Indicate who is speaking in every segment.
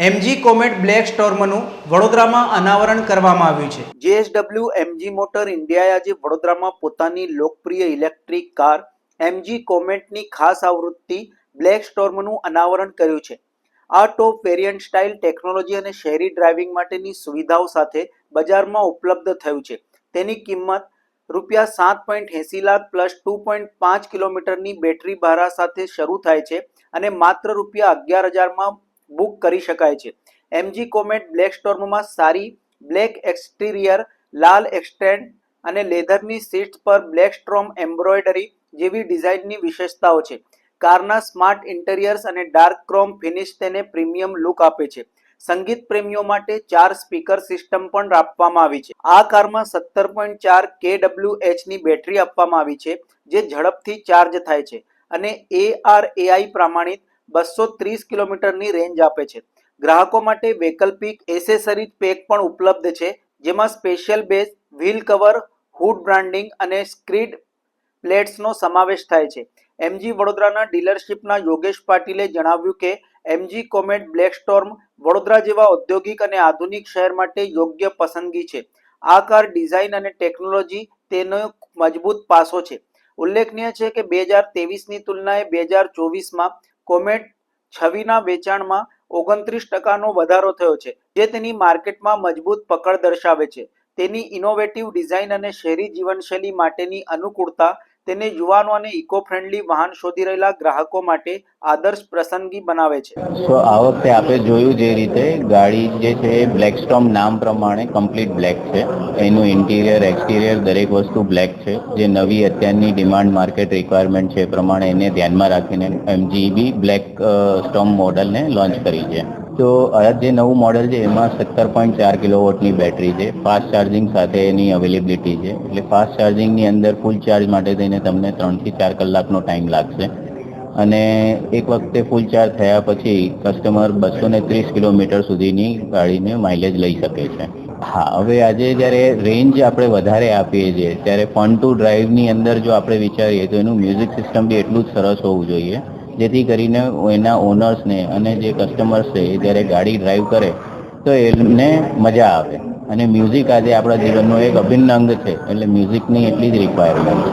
Speaker 1: MG comet black સ્ટોર્મનું વડોદરામાં અનાવરણ કરવામાં આવ્યું છે। જેએસડબલ્યુ એમજી મોટર ઇન્ડિયાએ આજે વડોદરામાં પોતાની લોકપ્રિય ઇલેક્ટ્રિક કાર એમજી કોમેટની ખાસ આવૃત્તિ બ્લેક સ્ટોર્મનું અનાવરણ કર્યું છે। આ ટોપ વેરિયન્ટ સ્ટાઇલ ટેકનોલોજી અને શહેરી ડ્રાઇવિંગ માટેની સુવિધાઓ સાથે બજારમાં ઉપલબ્ધ થયું છે। તેની કિંમત ₹7.80 લાખ પ્લસ 2.5 કિલોમીટરની બેટરી ભાડા સાથે શરૂ થાય છે અને માત્ર ₹11,000માં બુક કરી શકાય છે। એમજી કોમેટ બ્લેક સ્ટોર્મમાં સારી બ્લેક એક્સટીરિયર, લાલ એક્સટેન્ટ અને લેધરની સીટ્સ પર બ્લેક સ્ટોર્મ એમ્બ્રોઇડરી જેવી ડિઝાઇનની વિશેષતાઓ છે। કારના સ્માર્ટ ઇન્ટિરિયર્સ અને ડાર્ક ક્રોમ ફિનિશ તેને પ્રીમિયમ લુક આપે છે। સંગીત પ્રેમીઓ માટે 4 સ્પીકર સિસ્ટમ પણ આપવામાં આવી છે। આ કારમાં 17.4 kWh ની બેટરી આપવામાં આવી છે જે ઝડપથી ચાર્જ થાય છે અને ARAI પ્રમાણિત 230 કિલોમીટરની રેન્જ આપે છે। ગ્રાહકો માટે વૈકલ્પિક એસેસરીઝ પેક પણ ઉપલબ્ધ છે જેમાં special base, wheel cover, hood branding અને સ્ક્રીડ પ્લેટ્સનો સમાવેશ થાય છે। એમજી વડોદરાના ડીલરશીપના યોગેશ પાટીલે જણાવ્યું કે MG comet black storm Vadodara જેવા ઔદ્યોગિક અને આધુનિક શહેર માટે યોગ્ય પસંદગી છે। આ કાર ડિઝાઇન અને ટેકનોલોજી તેનો મજબૂત પાસો છે। ઉલ્લેખનીય છે કે 2023ની તુલનાએ 2024માં કોમેટ છવીના વેચાણમાં 29% વધારો થયો છે જે તેની માર્કેટમાં મજબૂત પકડ દર્શાવે છે। તેની ઇનોવેટિવ ડિઝાઇન અને શહેરી જીવનશૈલી માટેની અનુકૂળતા તેને યુવાનો અને ઇકો ફ્રેન્ડલી વાહન શોધી રહેલા ગ્રાહકો માટે આદર્શ પસંદગી બનાવે છે।
Speaker 2: સો આ વખતે આપણે જોયું જે રીતે ગાડી જે છે એ બ્લેક સ્ટોર્મ નામ પ્રમાણે કમ્પ્લીટ બ્લેક છે। એનું ઇન્ટિરિયર એક્સટિરિયર દરેક વસ્તુ બ્લેક છે જે નવી અત્યારની ડિમાન્ડ માર્કેટ રિક્વાયરમેન્ટ છે એ પ્રમાણે એને ધ્યાનમાં રાખીને એમજી બી બ્લેક સ્ટોર્મ મોડલને લોન્ચ કરી છે। તો આ જે નવું મોડલ છે એમાં 17.4 કિલોવોટની બેટરી છે, ફાસ્ટ ચાર્જિંગ સાથે એની અવેલેબિલિટી છે। એટલે ફાસ્ટ ચાર્જિંગની અંદર ફૂલ ચાર્જ માટે થઈને તમને 3 થી 4 કલાકનો ટાઈમ લાગશે અને એક વખતે ફૂલ ચાર્જ થયા પછી કસ્ટમર 230 કિલોમીટર સુધીની ગાડીને માઇલેજ લઈ શકે છે। હા, હવે આજે જ્યારે રેન્જ આપણે વધારે આપીએ છીએ ત્યારે ફન ટુ ડ્રાઈવની અંદર જો આપણે વિચારીએ તો એનું મ્યુઝિક સિસ્ટમ બી એટલું જ સરસ હોવું જોઈએ જેથી કરીને એના ઓનર્સને અને જે કસ્ટમર્સ છે એ જ્યારે ગાડી ડ્રાઈવ કરે તો એમને મજા આવે અને મ્યુઝિક આજે આપણા જીવનનો એક અભિન્ન અંગ છે એટલે મ્યુઝિકની એટલી જ રિક્વાયરમેન્ટ છે।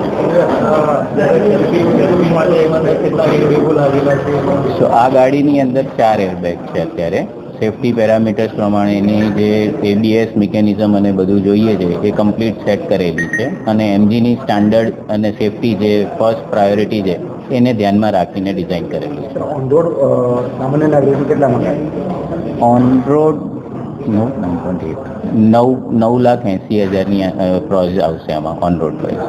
Speaker 2: સો આ ગાડીની અંદર 4 એરબેગ છે અત્યારે। સેફ્ટી પેરામીટર્સ પ્રમાણે એની જે ABS મિકેનિઝમ અને બધું જોઈએ છે એ કમ્પ્લીટ સેટ કરેલી છે અને એમજીની સ્ટાન્ડર્ડ અને સેફ્ટી જે ફર્સ્ટ પ્રાયોરિટી છે એને ધ્યાનમાં રાખીને ડિઝાઇન કરેલી છે।
Speaker 3: ઓન રોડ સામાન્ય નાગરિકો કેટલા મળે?
Speaker 2: ઓન રોડ 9,80,000ની પ્રાઇસ આવશે આમાં ઓન રોડ પ્રાઇસ।